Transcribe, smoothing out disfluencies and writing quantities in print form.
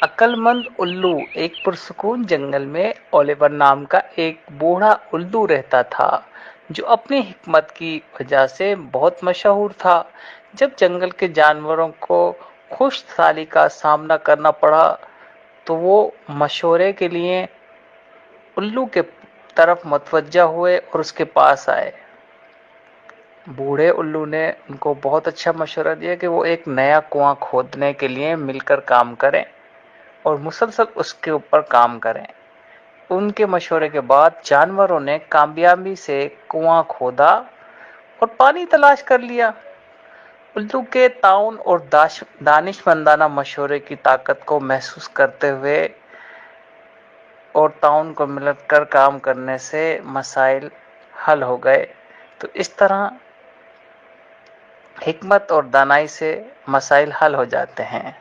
عقل مند الو۔ ایک پرسکون جنگل میں اولیور نام کا ایک بوڑھا الو رہتا تھا جو اپنی حکمت کی وجہ سے بہت مشہور تھا۔ جب جنگل کے جانوروں کو خشک سالی کا سامنا کرنا پڑا تو وہ مشورے کے لیے الو کے طرف متوجہ ہوئے اور اس کے پاس آئے۔ بوڑھے الو نے ان کو بہت اچھا مشورہ دیا کہ وہ ایک نیا کنواں کھودنے کے لیے مل کر کام کریں اور مسلسل اس کے اوپر کام کریں۔ ان کے مشورے کے بعد جانوروں نے کامیابی سے کنواں کھودا اور پانی تلاش کر لیا۔ الو کے تعاون اور دانشمندانہ مشورے کی طاقت کو محسوس کرتے ہوئے اور تعاون کو مل کر کام کرنے سے مسائل حل ہو گئے۔ تو اس طرح حکمت اور دانائی سے مسائل حل ہو جاتے ہیں۔